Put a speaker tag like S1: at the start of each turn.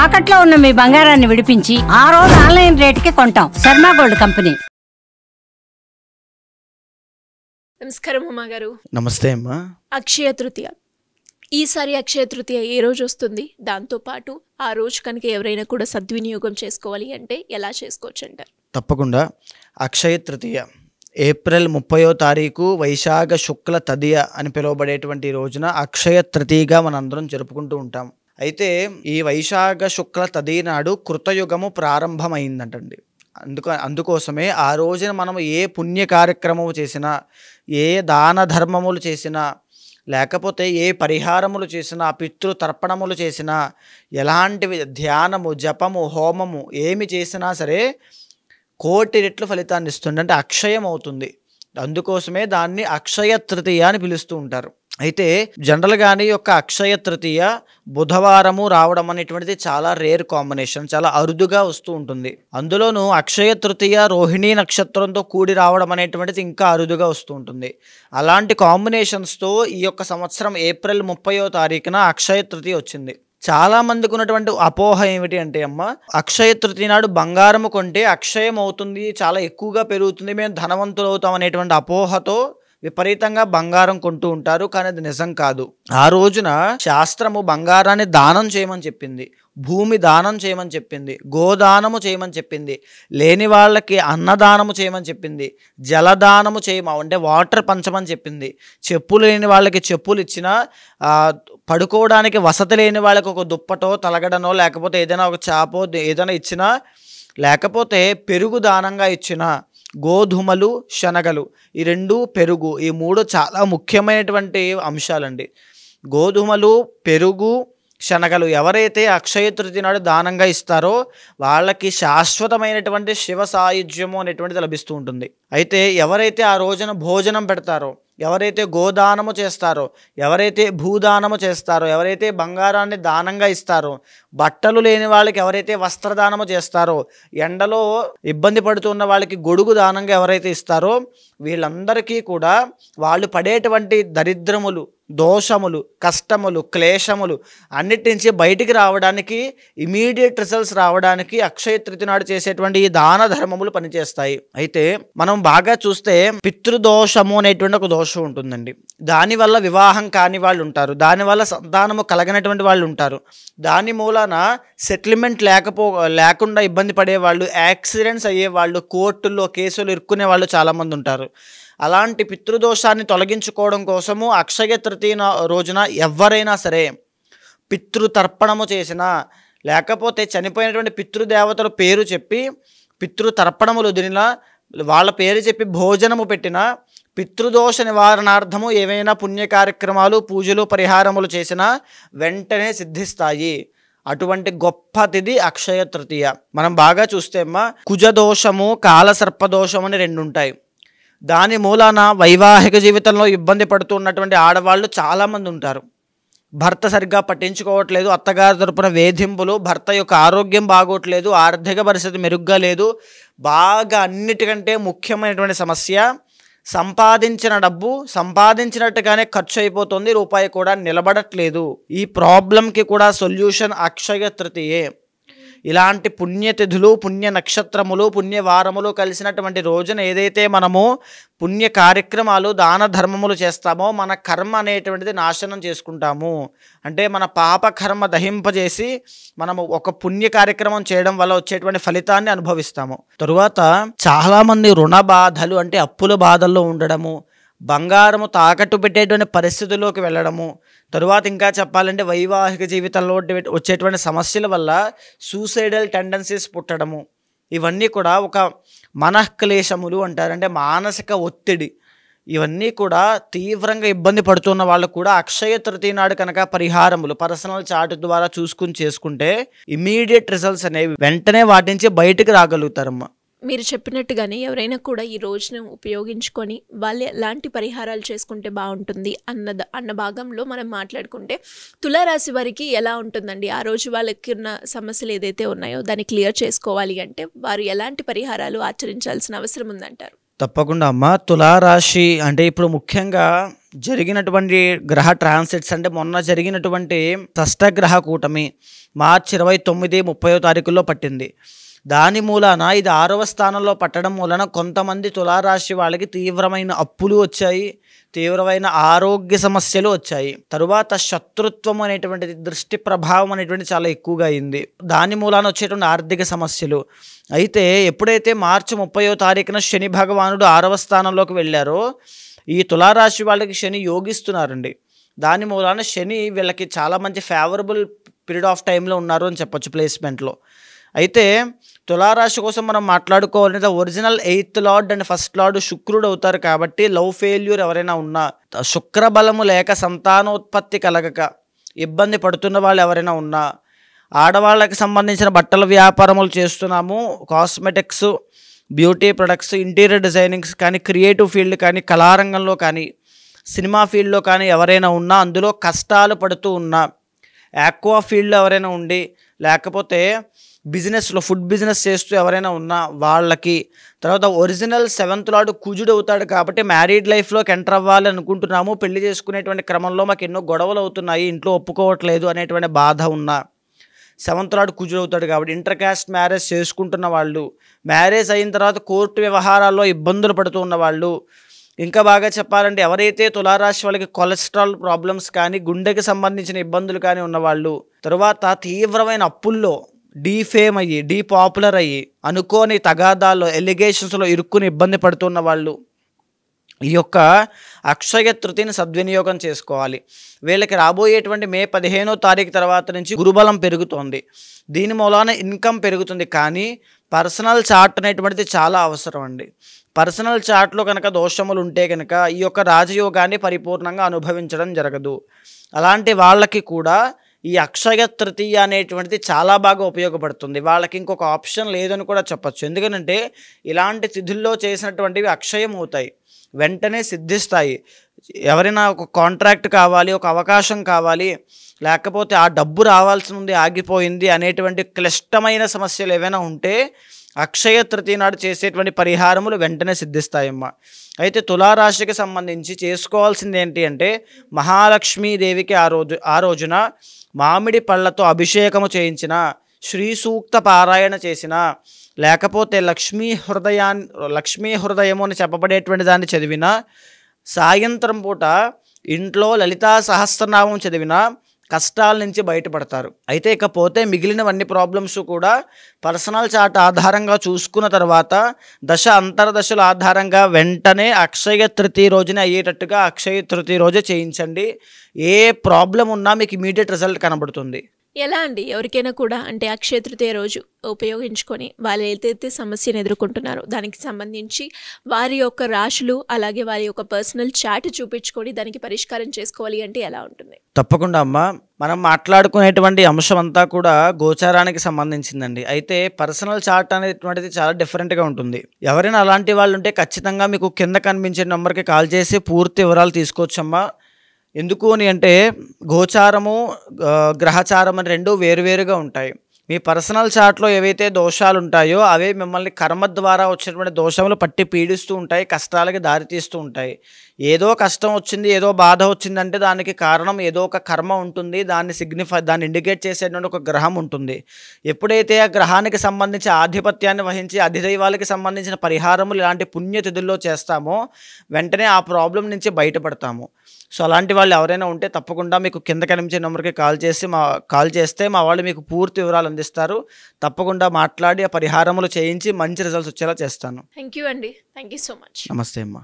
S1: తాకట్లో ఉన్న మీ బంగారాన్ని విడిపించి ఆ రోజు ఆన్లైన్ రేటుకి కొంటాం. Sharma gold company.
S2: నమస్కారం ఉమా గారు.
S3: నమస్తే అమ్మా.
S2: అక్షయ తృతీయ, ఈసారి అక్షయ తృతీయ ఏ రోజు వస్తుంది? దాంతోపాటు ఆ రోజు కనుక ఎవరైనా కూడా సద్వినియోగం చేసుకోవాలి అంటే ఎలా చేసుకోవచ్చు అంటారు?
S3: తప్పకుండా. అక్షయ తృతీయ ఏప్రిల్ 30వ తారీఖు వైశాఖ శుక్ల తదియ అని పిలువబడేటువంటి రోజున అక్షయ తృతీయగా మనందరం జరుపుకుంటూ ఉంటాం. అయితే ఈ వైశాఖ శుక్ల తదియ నాడు కృతయుగము ప్రారంభమైందంటండి. అందుకోసమే ఆ రోజున మనం ఏ పుణ్య కార్యక్రమము చేసినా, ఏ దాన ధర్మములు చేసినా, లేకపోతే ఏ పరిహారములు చేసినా, పితృతర్పణములు చేసినా, ఎలాంటివి ధ్యానము, జపము, హోమము ఏమి చేసినా సరే కోటి రెట్లు ఫలితాన్ని ఇస్తుంది, అంటే అక్షయం అవుతుంది. అందుకోసమే దాన్ని అక్షయ తృతీయ అని పిలుస్తూ ఉంటారు. అయితే జనరల్గానే యొక్క అక్షయ తృతీయ బుధవారము రావడం అనేటువంటిది చాలా రేర్ కాంబినేషన్, చాలా అరుదుగా వస్తూ ఉంటుంది. అందులోనూ అక్షయ తృతీయ రోహిణీ నక్షత్రంతో కూడి రావడం అనేటువంటిది ఇంకా అరుదుగా వస్తూ ఉంటుంది. అలాంటి కాంబినేషన్స్తో ఈ యొక్క సంవత్సరం ఏప్రిల్ 30వ తారీఖున అక్షయ తృతీయ వచ్చింది. చాలా మందికి ఉన్నటువంటి అపోహ ఏమిటి అంటే అమ్మ, అక్షయ తృతీయ నాడు బంగారము కొంటే అక్షయం అవుతుంది, చాలా ఎక్కువగా పెరుగుతుంది, మేము ధనవంతులు అవుతాం అనేటువంటి అపోహతో విపరీతంగా బంగారం కొంటూ ఉంటారు. కానీ అది నిజం కాదు. ఆ రోజున శాస్త్రము బంగారాన్ని దానం చేయమని చెప్పింది, భూమి దానం చేయమని చెప్పింది, గోదానము చేయమని చెప్పింది, లేని వాళ్ళకి అన్నదానము చేయమని చెప్పింది, జలదానము అంటే వాటర్ పంచమని చెప్పింది, చెప్పులు లేని వాళ్ళకి చెప్పులు ఇచ్చినా, పడుకోవడానికి వసతి లేని వాళ్ళకి ఒక దుప్పటో తలగడనో లేకపోతే ఏదైనా ఒక చాపో ఏదైనా ఇచ్చినా, లేకపోతే పెరుగు దానంగా ఇచ్చినా, గోధుమలు శనగలు ఈ రెండు, పెరుగు ఈ మూడు చాలా ముఖ్యమైనటువంటి అంశాలండి. గోధుమలు, పెరుగు, శనగలు ఎవరైతే అక్షయ తృతీయ నాడు దానంగా ఇస్తారో వాళ్ళకి శాశ్వతమైనటువంటి శివ సాయుధ్యము అనేటువంటిది లభిస్తూ ఉంటుంది. అయితే ఎవరైతే ఆ రోజున భోజనం పెడతారో, ఎవరైతే గోదానము చేస్తారో, ఎవరైతే భూదానము చేస్తారో, ఎవరైతే బంగారాన్ని దానంగా ఇస్తారో, బట్టలు లేని వాళ్ళకి ఎవరైతే వస్త్రదానము చేస్తారో, ఎండలో ఇబ్బంది పడుతున్న వాళ్ళకి గొడుగు దానంగా ఎవరైతే ఇస్తారో, వీళ్ళందరికీ కూడా వాళ్ళు పడేటువంటి దరిద్రములు, దోషములు, కష్టములు, క్లేశములు అన్నిటి నుంచి బయటికి రావడానికి, ఇమీడియట్ రిజల్ట్స్ రావడానికి అక్షయ తృతీయ నాడు చేసేటువంటి ఈ దాన ధర్మములు పనిచేస్తాయి. అయితే మనం బాగా చూస్తే పితృదోషము అనేటువంటి ఒక దోషం ఉంటుందండి. దానివల్ల వివాహం కాని వాళ్ళు ఉంటారు, దానివల్ల సంతానము కలగనటువంటి వాళ్ళు ఉంటారు, దాని మూలాన సెటిల్మెంట్ లేకుండా ఇబ్బంది పడేవాళ్ళు, యాక్సిడెంట్స్ అయ్యేవాళ్ళు, కోర్టుల్లో కేసులు ఇరుక్కునే వాళ్ళు చాలామంది ఉంటారు. అలాంటి పితృదోషాన్ని తొలగించుకోవడం కోసము అక్షయ తృతీయ రోజున ఎవరైనా సరే పితృతర్పణము చేసినా, లేకపోతే చనిపోయినటువంటి పితృదేవతల పేరు చెప్పి పితృతర్పణములు వదిలినా, వాళ్ళ పేరు చెప్పి భోజనము పెట్టినా, పితృదోష నివారణార్థము ఏవైనా పుణ్య కార్యక్రమాలు, పూజలు, పరిహారములు చేసినా వెంటనే సిద్ధిస్తాయి. అటువంటి గొప్ప తిథి అక్షయ తృతీయ. మనం బాగా చూస్తే అమ్మా, కుజదోషము, కాలసర్పదోషము అని రెండు ఉంటాయి. దాని మూలాన వైవాహిక జీవితంలో ఇబ్బంది పడుతున్నటువంటి ఆడవాళ్ళు చాలామంది ఉంటారు. భర్త సరిగ్గా పట్టించుకోవట్లేదు, అత్తగారి తరపున వేధింపులు, భర్త యొక్క ఆరోగ్యం బాగోట్లేదు, ఆర్థిక పరిస్థితి మెరుగ్గా లేదు, బాగా అన్నిటికంటే ముఖ్యమైనటువంటి సమస్య సంపాదించిన డబ్బు సంపాదించినట్టుగానే ఖర్చు అయిపోతుంది, రూపాయి కూడా నిలబడట్లేదు. ఈ ప్రాబ్లంకి కూడా సొల్యూషన్ అక్షయ తృతీయే. ఇలాంటి పుణ్యతిథులు, పుణ్య నక్షత్రములు, పుణ్యవారములు కలిసినటువంటి రోజున ఏదైతే మనము పుణ్య కార్యక్రమాలు, దాన ధర్మములు చేస్తామో మన కర్మ అనేటువంటిది నాశనం చేసుకుంటాము. అంటే మన పాప కర్మ దహింపజేసి మనము ఒక పుణ్య కార్యక్రమం చేయడం వల్ల వచ్చేటువంటి ఫలితాన్ని అనుభవిస్తాము. తరువాత చాలామంది రుణ బాధలు, అంటే అప్పుల బాధల్లో ఉండడము, బంగారము తాకట్టు పెట్టేటువంటి పరిస్థితుల్లోకి వెళ్ళడము, తరువాత ఇంకా చెప్పాలంటే వైవాహిక జీవితంలో వచ్చేటువంటి సమస్యల వల్ల సూసైడల్ టెండెన్సీస్ పుట్టడము, ఇవన్నీ కూడా ఒక మనఃక్లేశములు అంటారు, అంటే మానసిక ఒత్తిడి. ఇవన్నీ కూడా తీవ్రంగా ఇబ్బంది పడుతున్న వాళ్ళు కూడా అక్షయ తృతీయ నాడు కనుక పరిహారములు పర్సనల్ చార్ట్ ద్వారా చేసుకుంటే ఇమీడియట్ రిజల్ట్స్ అనేవి వెంటనే వాటి నుంచి బయటకు రాగలుగుతారమ్మా.
S2: మీరు చెప్పినట్టుగానే ఎవరైనా కూడా ఈ రోజును ఉపయోగించుకొని వాళ్ళు ఎలాంటి పరిహారాలు చేసుకుంటే బాగుంటుంది అన్న భాగంలో మనం మాట్లాడుకుంటే, తులారాశి వారికి ఎలా ఉంటుందండి? ఆ రోజు వాళ్ళకి ఉన్న సమస్యలు ఏదైతే ఉన్నాయో దాన్ని క్లియర్ చేసుకోవాలి అంటే వారు ఎలాంటి పరిహారాలు ఆచరించాల్సిన అవసరం ఉందంటారు?
S3: తప్పకుండా అమ్మ. తులారాశి అంటే ఇప్పుడు ముఖ్యంగా జరిగినటువంటి గ్రహ ట్రాన్సిట్స్ అంటే మొన్న జరిగినటువంటి షష్టగ్రహ కూటమి మార్చి 29, 30వ తారీఖుల్లో పట్టింది. దాని మూలాన ఇది 6వ స్థానంలో పట్టడం మూలన కొంతమంది తులారాశి వాళ్ళకి తీవ్రమైన అప్పులు వచ్చాయి, తీవ్రమైన ఆరోగ్య సమస్యలు వచ్చాయి. తరువాత శత్రుత్వం అనేటువంటిది, దృష్టి ప్రభావం అనేటువంటి చాలా ఎక్కువగా అయింది. దాని మూలాన వచ్చేటువంటి ఆర్థిక సమస్యలు. అయితే ఎప్పుడైతే మార్చి 30వ తారీఖున శని భగవానుడు 6వ స్థానంలోకి వెళ్ళారో ఈ తులారాశి వాళ్ళకి శని యోగిస్తున్నారండి. దాని మూలాన శని వీళ్ళకి చాలా మంచి ఫేవరబుల్ పీరియడ్ ఆఫ్ టైంలో ఉన్నారు అని చెప్పొచ్చు ప్లేస్మెంట్లో. అయితే తులారాశి కోసం మనం మాట్లాడుకోవాలంటే original 8th lord and 1st lord శుక్రుడు అవుతారు. కాబట్టి లవ్ ఫెయిల్యూర్ ఎవరైనా ఉన్నా, శుక్రబలము లేక సంతానోత్పత్తి కలగక ఇబ్బంది పడుతున్న వాళ్ళు ఎవరైనా ఉన్నా, ఆడవాళ్ళకి సంబంధించిన బట్టల వ్యాపారములు చేస్తున్నాము, cosmetics, beauty products, interior designings కానీ, క్రియేటివ్ ఫీల్డ్ కానీ, కళారంగంలో కానీ, సినిమా ఫీల్డ్లో కానీ ఎవరైనా ఉన్నా, అందులో కష్టాలు పడుతూ ఉన్నా, ఆక్వా ఫీల్డ్లో ఎవరైనా ఉండి, లేకపోతే బిజినెస్లో ఫుడ్ బిజినెస్ చేస్తూ ఎవరైనా ఉన్నా వాళ్ళకి, తర్వాత ఒరిజినల్ 7th లార్డ్ కుజుడు అవుతాడు. కాబట్టి మ్యారీడ్ లైఫ్లోకి ఎంటర్ అవ్వాలి అనుకుంటున్నాము, పెళ్లి చేసుకునేటువంటి క్రమంలో మాకు ఎన్నో గొడవలు అవుతున్నాయి, ఇంట్లో ఒప్పుకోవట్లేదు అనేటువంటి బాధ ఉన్నా 7th లార్డ్ కుజుడు అవుతాడు. కాబట్టి ఇంటర్ కాస్ట్ మ్యారేజ్ చేసుకుంటున్న వాళ్ళు, మ్యారేజ్ అయిన తర్వాత కోర్టు వ్యవహారాల్లో ఇబ్బందులు పడుతూ ఉన్న వాళ్ళు, ఇంకా బాగా చెప్పాలంటే ఎవరైతే తులారాశి వాళ్ళకి కొలెస్ట్రాల్ ప్రాబ్లమ్స్ కానీ, గుండెకి సంబంధించిన ఇబ్బందులు కానీ ఉన్నవాళ్ళు, తరువాత తీవ్రమైన అప్పుల్లో డీఫేమ్ అయ్యి, డీపాపులర్ అయ్యి, అనుకోని తగాదాల్లో, ఎలిగేషన్స్లో ఇరుక్కుని ఇబ్బంది పడుతున్న వాళ్ళు ఈ యొక్క అక్షయ తృతీయని సద్వినియోగం చేసుకోవాలి. వీళ్ళకి రాబోయేటువంటి మే 15వ తారీఖు తర్వాత నుంచి గురుబలం పెరుగుతోంది. దీని మూలాన ఇన్కమ్ పెరుగుతుంది. కానీ పర్సనల్ చార్ట్ అనేటువంటిది చాలా అవసరం అండి. పర్సనల్ చార్ట్లో కనుక దోషములు ఉంటే కనుక ఈ యొక్క రాజయోగాన్ని పరిపూర్ణంగా అనుభవించడం జరగదు. అలాంటి వాళ్ళకి కూడా ఈ అక్షయ తృతీయ అనేటువంటిది చాలా బాగా ఉపయోగపడుతుంది. వాళ్ళకి ఇంకొక ఆప్షన్ లేదని కూడా చెప్పచ్చు. ఎందుకంటే ఇలాంటి తిథుల్లో చేసినటువంటివి అక్షయం అవుతాయి, వెంటనే సిద్ధిస్తాయి. ఎవరైనా ఒక కాంట్రాక్ట్ కావాలి, ఒక అవకాశం కావాలి, లేకపోతే ఆ డబ్బు రావాల్సి ఉంది ఆగిపోయింది అనేటువంటి క్లిష్టమైన సమస్యలు ఏవైనా ఉంటే అక్షయ తృతీయ నాడు చేసేటువంటి పరిహారములు వెంటనే సిద్ధిస్తాయమ్మా. అయితే తులారాశికి సంబంధించి చేసుకోవాల్సింది ఏంటి అంటే మహాలక్ష్మీదేవికి ఆ రోజున మామిడి పళ్ళతో అభిషేకము చేయించిన, శ్రీ సూక్త పారాయణ చేసిన, లేకపోతే లక్ష్మీ హృదయము అని చెప్పబడేటువంటి దాన్ని చదివిన, సాయంత్రం పూట ఇంట్లో లలితా సహస్రనామం చదివిన కష్టాల నుంచి బయటపడతారు. అయితే ఇకపోతే మిగిలినవన్నీ ప్రాబ్లమ్స్ కూడా పర్సనల్ చార్ట్ ఆధారంగా చూసుకున్న తర్వాత అంతర్దశల ఆధారంగా వెంటనే అక్షయ తృతీయ రోజునే అయ్యేటట్టుగా అక్షయ తృతీయ రోజే చేయించండి. ఏ ప్రాబ్లం ఉన్నా మీకు ఇమీడియట్ రిజల్ట్ కనబడుతుంది.
S2: ఎలా అండి ఎవరికైనా కూడా అంటే అక్షయ తృతీయ రోజు ఉపయోగించుకొని వాళ్ళు ఏదైతే సమస్యను ఎదుర్కొంటున్నారో దానికి సంబంధించి వారి యొక్క రాశులు అలాగే వారి యొక్క పర్సనల్ చార్ట్ చూపించుకొని దానికి పరిష్కారం చేసుకోవాలి అంటే ఎలా ఉంటుంది?
S3: తప్పకుండా అమ్మ. మనం మాట్లాడుకునేటువంటి అంశం అంతా కూడా గోచారానికి సంబంధించిందండి. అయితే పర్సనల్ చార్ట్ అనేటువంటిది చాలా డిఫరెంట్గా ఉంటుంది. ఎవరైనా అలాంటి వాళ్ళు ఉంటే ఖచ్చితంగా మీకు కింద కనిపించే నెంబర్కి కాల్ చేసి పూర్తి వివరాలు తీసుకోవచ్చమ్మా. ఎందుకు అని అంటే గోచారము, గ్రహచారం అని రెండు వేరువేరుగా ఉంటాయి. మీ పర్సనల్ చార్ట్లో ఏవైతే దోషాలు ఉంటాయో అవే మిమ్మల్ని కర్మ ద్వారా వచ్చినటువంటి దోషములు పట్టి పీడిస్తూ ఉంటాయి, కష్టాలకి దారితీస్తూ ఉంటాయి. ఏదో కష్టం వచ్చింది, ఏదో బాధ వచ్చిందంటే దానికి కారణం ఏదో ఒక కర్మ ఉంటుంది, దాన్ని ఇండికేట్ చేసేటువంటి ఒక గ్రహం ఉంటుంది. ఎప్పుడైతే ఆ గ్రహానికి సంబంధించి ఆధిపత్యాన్ని వహించి అధిదైవాలకి సంబంధించిన పరిహారములు ఇలాంటి పుణ్యతిథుల్లో చేస్తామో వెంటనే ఆ ప్రాబ్లం నుంచి బయటపడతాము. సో అలాంటి వాళ్ళు ఎవరైనా ఉంటే తప్పకుండా మీకు కింద కనిపించే నెంబర్కి కాల్ చేస్తే మా వాళ్ళు మీకు పూర్తి వివరాలు అందిస్తారు. తప్పకుండా మాట్లాడి ఆ పరిహారములు చేయించి మంచి రిజల్ట్స్ వచ్చేలా చేస్తాను.
S2: థ్యాంక్ యూ అండి. Thank you so much.
S3: నమస్తే అమ్మా.